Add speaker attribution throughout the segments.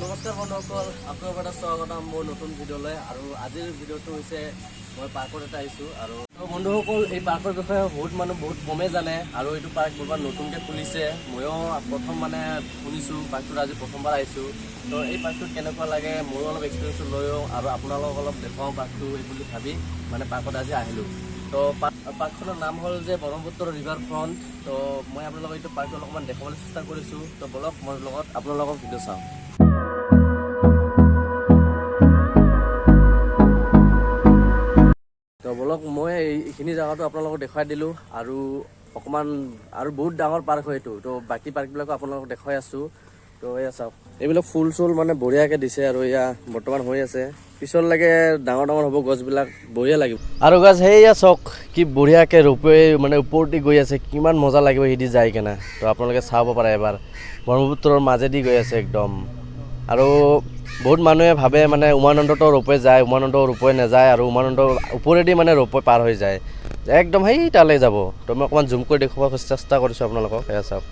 Speaker 1: নমস্কাৰ বন্ধুসকল, আপোনালোকৰ এটা স্বাগতম মোৰ নতুন ভিডিঅ'লৈ। আৰু আজিৰ ভিডিঅ'টো হৈছে মই পাৰ্কত এটা আহিছোঁ। আৰু বন্ধুসকল, এই পাৰ্কৰ বিষয়ে বহুত কমেই জানে। আৰু এইটো পাৰ্ক বৰ্তমান নতুনকৈ খুলিছে। ময়ো প্ৰথম শুনিছোঁ, পাৰ্কটোত আজি প্ৰথমবাৰ আহিছোঁ। তো এই পাৰ্কটোত কেনেকুৱা লাগে ময়ো অলপ এক্সপিৰিয়েঞ্চটো লৈও আৰু আপোনালোকক অলপ দেখুৱাওঁ পাৰ্কটো এই বুলি ভাবি পাৰ্কত আজি আহিলোঁ। তো পাৰ্কখনৰ নাম হ'ল যে ব্ৰহ্মপুত্ৰ ৰিভাৰ ফ্ৰণ্ট। তো মই আপোনালোকক এইটো পাৰ্কটো অলপমান দেখাবলৈ চেষ্টা কৰিছোঁ। তো বলক মোৰ লগত আপোনালোকক ভিডিঅ' চাওঁ। তো বলক মই এইখিনি জেগাটো আপোনালোকক দেখুৱাই দিলোঁ। আৰু অকণমান আৰু বহুত ডাঙৰ পাৰ্ক হয় এইটো। তো বাকী পাৰ্কবিলাকো আপোনালোকক দেখুৱাই আছোঁ। তো এয়া চাওক, এইবিলাক ফুল চুল বঢ়িয়াকৈ দিছে। আৰু এয়া বৰ্তমান হৈ আছে, পিছলৈকে ডাঙৰ হ'ব গছবিলাক, বঢ়িয়া লাগিব। আৰু গছ সেয়া চাওক, কি বঢ়িয়াকৈ ৰূপে ওপৰতে গৈ আছে, কিমান মজা লাগিব সেইদি যাই কেনে। তো আপোনালোকে চাব পাৰে এবাৰ, ব্ৰহ্মপুত্ৰৰ মাজেদি গৈ আছে একদম। আৰু বহুত মানুহে ভাবে উমানন্দতো ৰূপে যায়, উমানন্দ ৰূপে নাযায়। আৰু উমানন্দ ওপৰেদি ৰূপে পাৰ হৈ যায়, একদম সেই তালৈ যাব। তো মই অকণমান জুম কৰি দেখুৱাব চেষ্টা কৰিছোঁ আপোনালোকক। এয়া চাওক।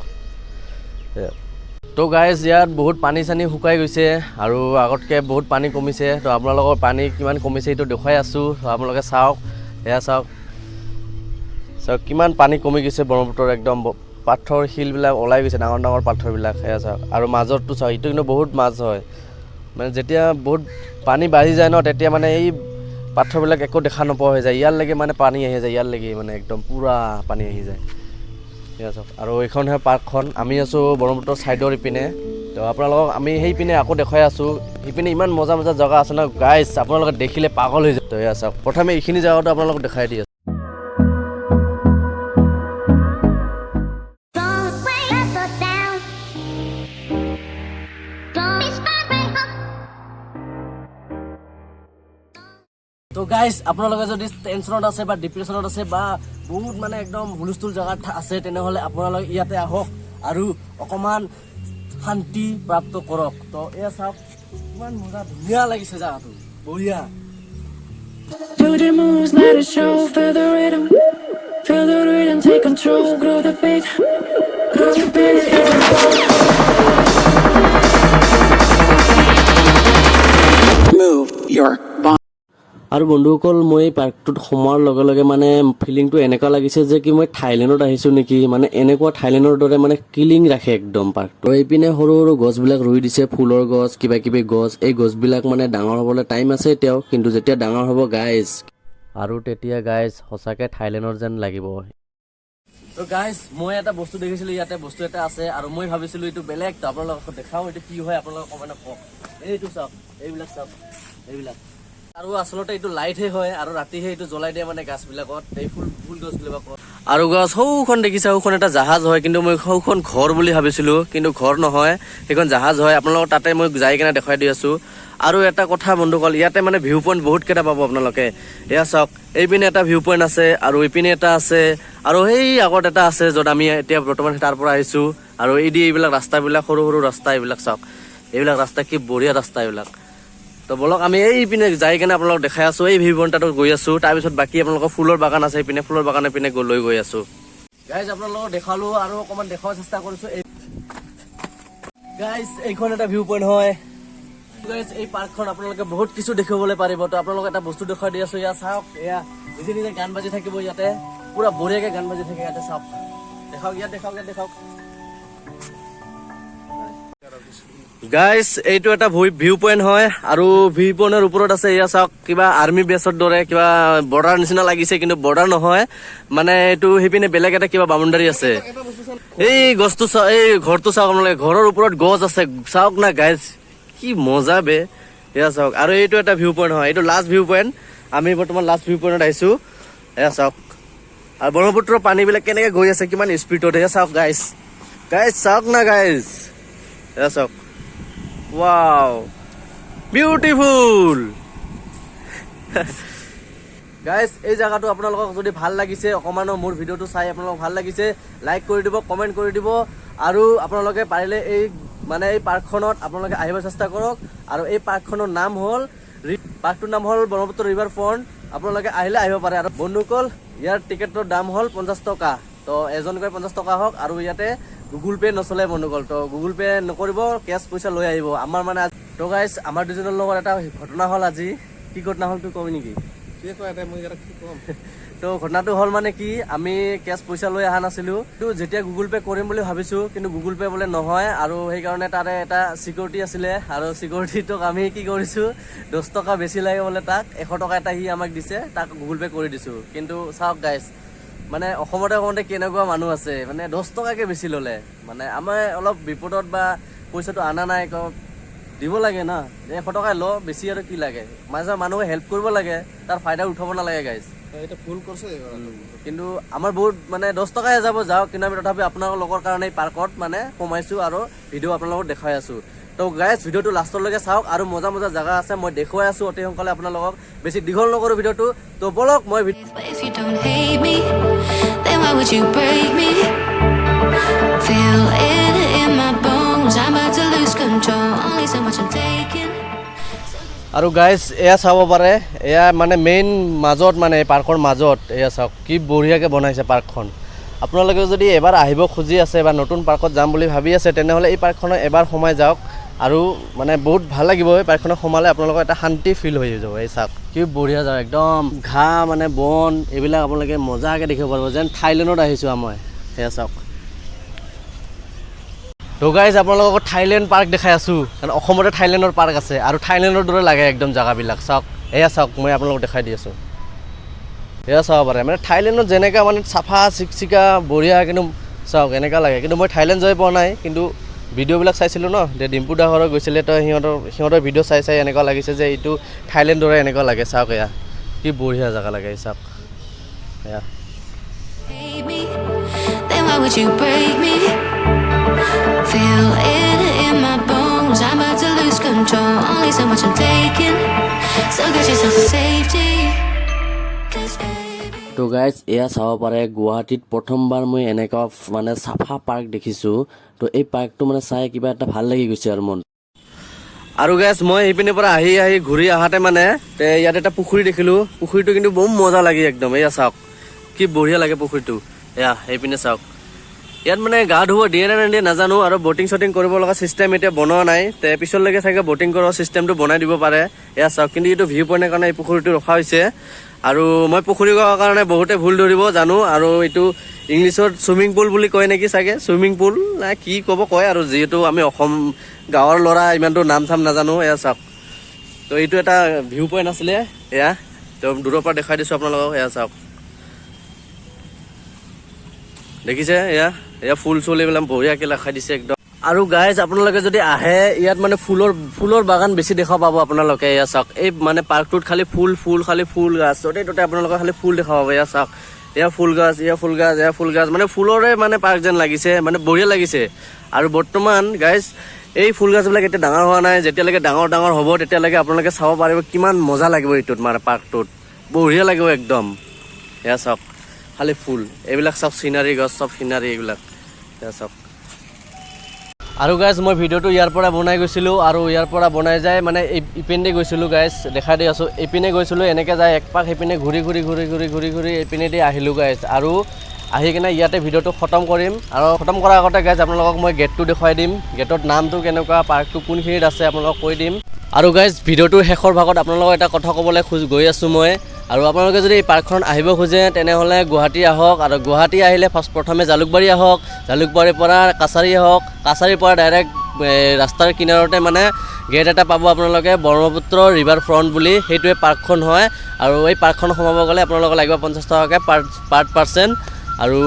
Speaker 1: তো গাইজ, ইয়াত বহুত পানী চানী শুকাই গৈছে আৰু আগতকৈ বহুত পানী কমিছে। তো আপোনালোকৰ পানী কিমান কমিছে এইটো দেখুৱাই আছোঁ। আপোনালোকে চাওক, এয়া চাওক কিমান পানী কমি গৈছে ব্ৰহ্মপুত্ৰৰ। একদম পাথৰ শিলবিলাক ওলাই গৈছে, ডাঙৰ ডাঙৰ পাথৰবিলাক। এয়া চাওক, আৰু মাজৰটো চাওক, এইটো কিন্তু বহুত মাছ হয়। যেতিয়া বহুত পানী বাঢ়ি যায় ন, তেতিয়া এই পাথৰবিলাক একো দেখা নোপোৱা হৈ যায়। ইয়ালৈকে পানী আহি যায়, ইয়ালৈকে একদম পূৰা পানী আহি যায়। ঠিক আছে। আৰু এইখনহে পাৰ্কখন। আমি আছোঁ ব্ৰহ্মপুত্ৰৰ ছাইডৰ ইপিনে। তো আপোনালোকক আমি সেইপিনে আকৌ দেখুৱাই আছোঁ। সেইপিনে ইমান মজা মজা জেগা আছে ন গাইজ, আপোনালোকে দেখিলে পাগল হৈ যায়। তো এয়া চাওক, প্ৰথমে এইখিনি জেগাটো আপোনালোকক দেখাই দি আছোঁ। তো গাইজ, আপোনালোকে যদি টেনশ্যনত আছে বা ডিপ্ৰেশ্যনত আছে বা বহুত একদম হুলস্থুল জেগাত আছে, তেনেহ'লে আপোনালোকে ইয়াতে আহক আৰু অকণমান শান্তি প্ৰাপ্ত কৰক। তো এয়া চাওক, ইমান মজা ধুনীয়া লাগিছে জেগাটো, বঢ়িয়া।
Speaker 2: Do the moves, let it show, feel the rhythm, take control, grow the beat, move your body.
Speaker 1: আৰু বন্ধুসকল, মই এই পাৰ্কটোত সোমোৱাৰ লগে লগে ফিলিংটো এনেকুৱা লাগিছে যে কি মই থাইলেণ্ডত আহিছোঁ নেকি। এনেকুৱা থাইলেণ্ডৰ দৰে ক্লিন ৰাখে একদম পাৰ্কটো। এইপিনে সৰু সৰু গছবিলাক ৰুই দিছে, ফুলৰ গছ, কিবা কিবি গছ। এই গছবিলাক ডাঙৰ হ'বলৈ টাইম আছে এতিয়াও, কিন্তু যেতিয়া ডাঙৰ হ'ব গাইজ, আৰু তেতিয়া গাইজ সঁচাকৈ থাইলেণ্ডৰ যেন লাগিব। তো গাইজ, মই এটা বস্তু দেখিছিলোঁ, ইয়াতে বস্তু এটা আছে আৰু মই ভাবিছিলোঁ এইটো বেলেগ। তো আপোনালোকক দেখাওঁ এইটো কি হয়, আপোনালোকক কমেণ্টত কওক। এইটো চাওক, এইবিলাক চাওক, এইবিলাক। আৰু আচলতে এইটো লাইটহে হয়, আৰু ৰাতিহে এইটো জ্বলাই দিয়ে গাছবিলাকত, এই ফুল গছবিলাকত। আৰু গছ সৌখন দেখিছা, সৌখন এটা জাহাজ হয়, কিন্তু মই সৌখন ঘৰ বুলি ভাবিছিলোঁ, কিন্তু ঘৰ নহয়, সেইখন জাহাজ হয়। আপোনালোকক তাতে মই যাই কিনে দেখুৱাই দি আছোঁ। আৰু এটা কথা বন্ধুসকল, ইয়াতে ভিউ পইণ্ট বহুতকেইটা পাব আপোনালোকে। এয়া চাওক, এইপিনে এটা ভিউ পইণ্ট আছে, আৰু এইপিনে এটা আছে, আৰু সেই আগত এটা আছে য'ত আমি এতিয়া বৰ্তমান তাৰ পৰা আহিছোঁ। আৰু এইবিলাক ৰাস্তাবিলাক, সৰু সৰু ৰাস্তা, এইবিলাক চাওক, এইবিলাক ৰাস্তা কি বঢ়িয়া ৰাস্তা এইবিলাক। তো বলক আমি এইপিনে যাই কেনে আপোনালোকক দেখাই আছোঁ। এই ভিউ পইণ্টত গৈ আছোঁ, তাৰপিছত বাকী আপোনালোকৰ ফুলৰ বাগান আছে এইপিনে, ফুলৰ বাগানৰ পিনে লৈ গৈ আছোঁ। গাইজ, আপোনালোকক দেখালোঁ আৰু অকণমান দেখুৱাৰ চেষ্টা কৰিছোঁ। গাইজ, এইখন এটা ভিউ পইণ্ট হয়। গাইজ, এই পাৰ্কখন আপোনালোকে বহুত কিছু দেখিবলৈ পাৰিব। তো আপোনালোকক এটা বস্তু দেখুৱাই দি আছোঁ। ইয়াত চাওক, এয়া নিজে নিজে গান বাজি থাকিব ইয়াতে, পুৰা বঢ়িয়াকৈ গান বাজি থাকে ইয়াতে। চাওক, দেখাওক, ইয়াত দেখাওক, ইয়াত দেখাওক। গাইজ, এইটো এটা ভিউ পইণ্ট হয়, আৰু ভিউ পইণ্টৰ ওপৰত আছে, এয়া চাওক, কিবা আৰ্মি বেছৰ দৰে, কিবা বৰ্ডাৰ নিচিনা লাগিছে, কিন্তু বৰ্ডাৰ নহয়। এইটো সেইপিনে বেলেগ এটা কিবা বাউণ্ডাৰী আছে। এই গছটো চাওক, এই ঘৰটো চাওক আপোনালোকে, ঘৰৰ ওপৰত গছ আছে, চাওক না গাইজ, কি মজা বে। এয়া চাওক, আৰু এইটো এটা ভিউ পইণ্ট হয়, এইটো লাষ্ট ভিউ পইণ্ট। আমি বৰ্তমান লাষ্ট ভিউ পইণ্টত আহিছোঁ। এয়া চাওক, আৰু ব্ৰহ্মপুত্ৰৰ পানীবিলাক কেনেকৈ গৈ আছে, কিমান স্পীডত। এয়া চাওক গাইজ, গাইজ চাওক না গাইজ, এয়া চাওক, ৱাও, বিউটিফুল। গাইজ, এই জেগাটো আপোনালোকক যদি ভাল লাগিছে, অকণমানো মোৰ ভিডিঅ'টো চাই আপোনালোকক ভাল লাগিছে, লাইক কৰি দিব, কমেণ্ট কৰি দিব। আৰু আপোনালোকে পাৰিলে এই পাৰ্কখনত আপোনালোকে আহিব চেষ্টা কৰক। আৰু এই পাৰ্কখনৰ নাম হ'ল পাৰ্কটোৰ নাম হ'ল ব্ৰহ্মপুত্ৰ ৰিভাৰ ফ্ৰণ্ট। আপোনালোকে আহিলে আহিব পাৰে। আৰু বন্ধুসকল, ইয়াৰ টিকেটৰ দাম হ'ল 50 টকা। তো এজনকৈ 50 টকা হওক। আৰু ইয়াতে গুগল পে' নচলে বন্ধুসকল। তো গুগল পে' নকৰিব, কেছ পইচা লৈ আহিব। আমাৰ তো গাইজ আমাৰ দুজনৰ লগত এটা ঘটনা হ'ল আজি। কি ঘটনা হ'ল তুই কবি নেকি?
Speaker 3: কি কয় এটা মই কি ক'ম
Speaker 1: তো ঘটনাটো হ'ল মানে কি, আমি কেছ পইচা লৈ অহা নাছিলোঁ। তো যেতিয়া গুগল পে' কৰিম বুলি ভাবিছোঁ, কিন্তু গুগল পে' বোলে নহয়, আৰু সেইকাৰণে তাৰে এটা চিকিউৰিটি আছিলে, আৰু চিকিউৰিটিটোক আমি কি কৰিছোঁ, 10 টকা বেছি লাগে বোলে তাক, 100 টকা এটা সি আমাক দিছে, তাক গুগল পে' কৰি দিছোঁ। কিন্তু চাওক গাইজ, মানে অসমতে কেনেকুৱা মানুহ আছে, মানে 10 টকাকৈ বেছি ল'লে। মানে আমাৰ অলপ বিপদত বা পইচাটো অনা নাই, দিব লাগে না, 100 টকাই ল, বেছি আৰু কি লাগে। মাজে মানুহে হেল্প কৰিব লাগে, তাৰ ফাইদা উঠাব নালাগে গাইজ।
Speaker 3: এটা ভুল কৰিছে
Speaker 1: কিন্তু আমাৰ বহুত মানে 10 টকাই যাওক, কিন্তু আমি তথাপি আপোনালোকৰ কাৰণে পাৰ্কত মানে সোমাইছোঁ আৰু ভিডিঅ' আপোনালোকক দেখাই আছোঁ। তো গাইজ ভিডিঅ'টো লাষ্টলৈকে চাওক, আৰু মজা মজা জেগা আছে, মই দেখুৱাই আছোঁ অতি সোনকালে আপোনালোকক। বেছি দীঘল নকৰোঁ ভিডিঅ'টো, তো বলক মই
Speaker 2: But if you don't hate me, then why would you break me? Feel it in my bones, I'm about to lose control. Only so much I'm taking.
Speaker 1: আৰু গাইজ এয়া চাব পাৰে, এয়া মানে মেইন মাজত, মানে এই পাৰ্কৰ মাজত এয়া চাওক কি বঢ়িয়াকৈ বনাইছে পাৰ্কখন। আপোনালোকে যদি এবাৰ আহিব খুজি আছে বা নতুন পাৰ্কত যাম বুলি ভাবি আছে, তেনেহ'লে এই পাৰ্কখনত এবাৰ সোমাই যাওক, আৰু মানে বহুত ভাল লাগিব। এই পাৰ্কখনত সোমালে আপোনালোকৰ এটা শান্তি ফিল হৈ যাব। এই চাওক কি বঢ়িয়া যাওক, একদম ঘাঁহ মানে বন এইবিলাক আপোনালোকে মজাকৈ দেখিব পাৰিব, যেন থাইলেণ্ডত আহিছোঁ মই। সেয়া চাওক। তো গাইজ আপোনালোকক থাইলেণ্ড পাৰ্ক দেখাই আছোঁ, কাৰণ অসমতে থাইলেণ্ডৰ পাৰ্ক আছে, আৰু থাইলেণ্ডৰ দৰে লাগে একদম জেগাবিলাক। চাওক এয়া চাওক, মই আপোনালোকক দেখাই দি আছোঁ। এয়া চাব পাৰে, মানে থাইলেণ্ডত যেনেকুৱা মানে চাফা চিকচিকা বঢ়িয়া, কিন্তু চাওক এনেকুৱা লাগে। কিন্তু মই থাইলেণ্ড যাই পোৱা নাই, কিন্তু ভিডিঅ'বিলাক চাইছিলোঁ ন, যে ডিম্পু দাহঁতৰ গৈছিলে, তো সিহঁতৰ ভিডিঅ' চাই এনেকুৱা লাগিছে যে এইটো থাইলেণ্ডৰে এনেকুৱা লাগে। চাওক এয়া কি বঢ়িয়া জেগা লাগে, চাওক এয়া।
Speaker 2: Hate me, then why would you break me? Feel it in my bones, I'm about to lose control. Only so much I'm taking, so get yourself to safety. 'Cause baby,
Speaker 1: তো গাইজ এয়া চাব পাৰে, গুৱাহাটীত প্ৰথমবাৰ মই এনেকুৱা মানে চাফা পাৰ্ক দেখিছোঁ। তো এই পাৰ্কটো মানে চাই কিবা এটা ভাল লাগি গৈছে আৰু মন। আৰু গাইজ মই সেইপিনৰ পৰা আহি ঘূৰি আহাতে মানে ইয়াত এটা পুখুৰী দেখিলোঁ। পুখুৰীটো কিন্তু বহুত মজা লাগে একদম। এয়া চাওক কি বঢ়িয়া লাগে পুখুৰীটো। এয়া সেইপিনে চাওক, ইয়াত মানে গা ধুব দিয়ে নে নিদিয়ে নাজানো, আৰু বটিং শ্বটিং কৰিব লগা চিষ্টেম এতিয়া বনোৱা নাই। পিছলৈকে চাগে বটিং কৰা চিষ্টেমটো বনাই দিব পাৰে। এয়া চাওক, কিন্তু এইটো ভিউ পইণ্টৰ কাৰণে এই পুখুৰীটো ৰখা হৈছে। আৰু মই পুখুৰী কোৱাৰ কাৰণে বহুতে ভুল ধৰিব জানো, আৰু এইটো ইংলিছত চুইমিং পুল বুলি কয় নেকি চাগে, চুইমিং পুল নাই কি ক'ব কয়, আৰু যিহেতু আমি অসম গাঁৱৰ ল'ৰা ইমানটো নাম চাম নাজানো। এয়া চাওক, তো এইটো এটা ভিউ পইণ্ট আছিলে। এয়া তো দূৰৰ পৰা দেখাই দিছোঁ আপোনালোকক। এয়া চাওক, দেখিছে এয়া এয়া ফুল চুল এইবিলাক বঢ়িয়াকৈ দেখাই দিছে একদম। আৰু গাইজ আপোনালোকে যদি আহে, ইয়াত মানে ফুলৰ বাগান বেছি দেখা পাব আপোনালোকে। এয়া চাওক, এই মানে পাৰ্কটোত খালি ফুল গাছ, য'তে ত'তে আপোনালোকে খালি ফুল দেখা পাব। এয়া চাওক, এয়া ফুল গাছ, এয়া ফুল গাছ, এয়া ফুল গাছ, মানে ফুলৰে মানে পাৰ্ক যেন লাগিছে, মানে বঢ়িয়া লাগিছে। আৰু বৰ্তমান গাইজ এই ফুল গাছবিলাক এতিয়া ডাঙৰ হোৱা নাই, যেতিয়ালৈকে ডাঙৰ হ'ব তেতিয়ালৈকে আপোনালোকে চাব পাৰিব কিমান মজা লাগিব এইটোত, মানে পাৰ্কটোত বঢ়িয়া লাগিব একদম। এয়া চাওক খালি ফুল, এইবিলাক চাওক চিনাৰী গছ, চব চিনাৰী এইবিলাক। এয়া চাওক। আৰু গাইজ মই ভিডিঅ'টো ইয়াৰ পৰা বনাই গৈছিলোঁ, আৰু ইয়াৰ পৰা বনাই যায় মানে ইপিনে গৈছিলোঁ গাইজ, দেখাই দি আছোঁ। এইপিনে গৈছিলোঁ, এনেকৈ যায় এক পাক, সেইপিনে ঘূৰি এইপিনেদি আহিলোঁ গাইজ। আৰু আহি কিনে ইয়াতে ভিডিঅ'টো খতম কৰিম, আৰু খতম কৰাৰ আগতে গাইজ আপোনালোকক মই গেটটো দেখুৱাই দিম। গেটৰ নামটো কেনেকুৱা, পাৰ্কটো কোনখিনিত আছে আপোনালোকক কৈ দিম। আৰু গাইজ ভিডিঅ'টোৰ শেষৰ ভাগত আপোনালোকক এটা কথা ক'বলৈ গৈ আছোঁ মই। আৰু আপোনালোকে যদি এই পাৰ্কখন আহিব খোজে, তেনেহ'লে গুৱাহাটী আহক, আৰু গুৱাহাটী আহিলে প্ৰথমে জালুকবাৰী আহক, জালুকবাৰীৰ পৰা কাছাৰী আহক, কাছাৰীৰ পৰা ডাইৰেক্ট ৰাস্তাৰ কিনাৰতে মানে গেট এটা পাব আপোনালোকে, ব্ৰহ্মপুত্ৰ ৰিভাৰ ফ্ৰণ্ট বুলি, সেইটোৱে পাৰ্কখন হয়। আৰু এই পাৰ্কখন সোমাব গ'লে আপোনালোকক লাগিব 50 টকাকৈ পাৰ পাৰ্চন। আৰু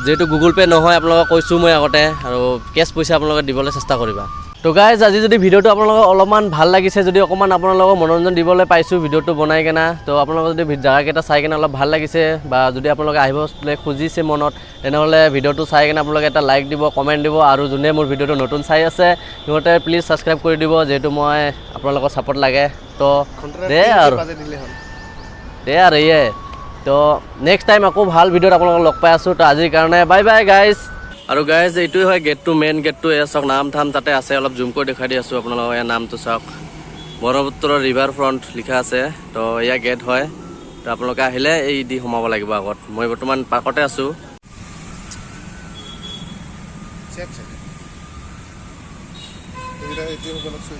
Speaker 1: যিহেতু গুগল পে' নহয় আপোনালোকক কৈছোঁ মই আগতে, আৰু কেছ পইচা আপোনালোকে দিবলৈ চেষ্টা কৰিবা। তো গাইজ আজি যদি ভিডিঅ'টো আপোনালোকৰ অলপমান ভাল লাগিছে, যদি অকণমান আপোনালোকক মনোৰঞ্জন দিবলৈ পাইছোঁ ভিডিঅ'টো বনাই কিনে, তো আপোনালোকৰ যদি জেগাকেইটা চাই কিনে অলপ ভাল লাগিছে, বা যদি আপোনালোকে আহিব খুজিছে মনত, তেনেহ'লে ভিডিঅ'টো চাই কিনে আপোনালোকে এটা লাইক দিব, কমেণ্ট দিব, আৰু যোনে মোৰ ভিডিঅ'টো নতুন চাই আছে সিহঁতে প্লিজ ছাবস্ক্ৰাইব কৰি দিব, যিহেতু মই আপোনালোকৰ ছাপোৰ্ট লাগে। তো দে আৰু ইয়ে, তো নেক্সট টাইম আকৌ ভাল ভিডিঅ'ত আপোনালোকক লগ পাই আছোঁ। তো আজিৰ কাৰণে বাই বাই গাইজ। আৰু গাইজ এইটোৱে হয় গেটটো, মেইন গেটটো। এয়া চাওক নাম থাম তাতে আছে, অলপ জুম কৰি দেখাই দি আছোঁ আপোনালোকক। এয়া নামটো চাওক, ব্ৰহ্মপুত্ৰ ৰিভাৰ ফ্ৰণ্ট লিখা আছে। তো এয়া গেট হয়, তো আপোনালোকে আহিলে এই দি সোমাব লাগিব আগত। মই বৰ্তমান পাৰ্কতে আছোঁ।
Speaker 3: চেক এইটো হ'ব লাগছে।